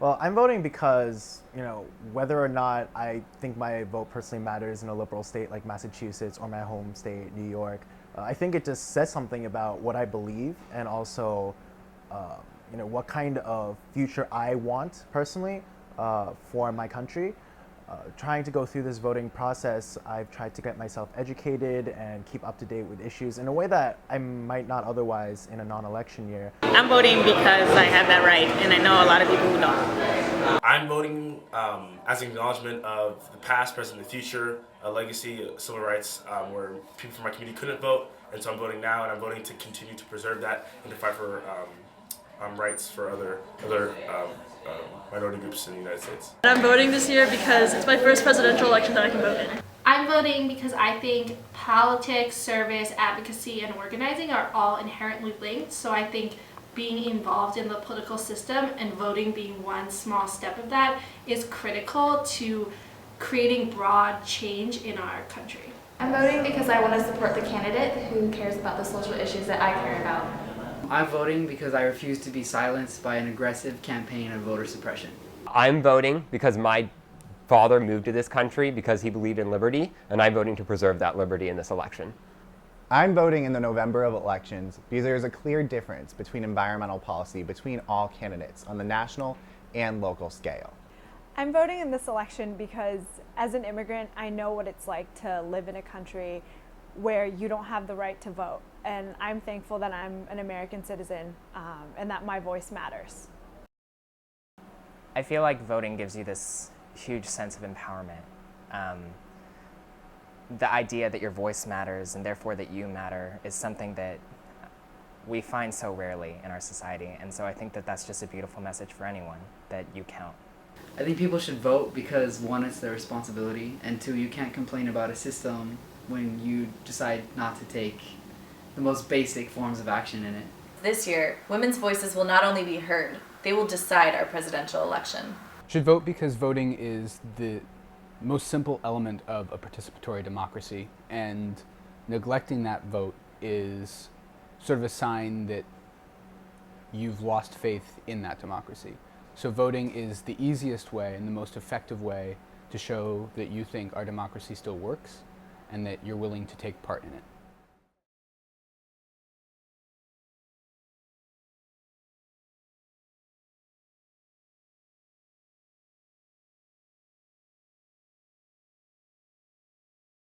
Well, I'm voting because, whether or not I think my vote personally matters in a liberal state like Massachusetts or my home state, New York, I think it just says something about what I believe and also, uh, what kind of future I want personally for my country. Trying to go through this voting process, I've tried to get myself educated and keep up to date with issues in a way that I might not otherwise in a non-election year. I'm voting because I have that right, and I know a lot of people who don't. I'm voting as an acknowledgement of the past, present, and the future, a legacy of civil rights where people from my community couldn't vote, and so I'm voting now, and I'm voting to continue to preserve that and to fight for rights for other minority groups in the United States. I'm voting this year because it's my first presidential election that I can vote in. I'm voting because I think politics, service, advocacy, and organizing are all inherently linked. So I think being involved in the political system and voting being one small step of that is critical to creating broad change in our country. I'm voting because I want to support the candidate who cares about the social issues that I care about. I'm voting because I refuse to be silenced by an aggressive campaign of voter suppression. I'm voting because my father moved to this country because he believed in liberty, and I'm voting to preserve that liberty in this election. I'm voting in the November of elections because there is a clear difference between environmental policy between all candidates on the national and local scale. I'm voting in this election because as an immigrant, I know what it's like to live in a country where you don't have the right to vote. And I'm thankful that I'm an American citizen and that my voice matters. I feel like voting gives you this huge sense of empowerment. The idea that your voice matters and therefore that you matter is something that we find so rarely in our society. And so I think that that's just a beautiful message for anyone, that you count. I think people should vote because, one, it's their responsibility, and two, you can't complain about a system when you decide not to take the most basic forms of action in it. This year, women's voices will not only be heard, they will decide our presidential election. Should vote because voting is the most simple element of a participatory democracy, and neglecting that vote is sort of a sign that you've lost faith in that democracy. So voting is the easiest way and the most effective way to show that you think our democracy still works and that you're willing to take part in it.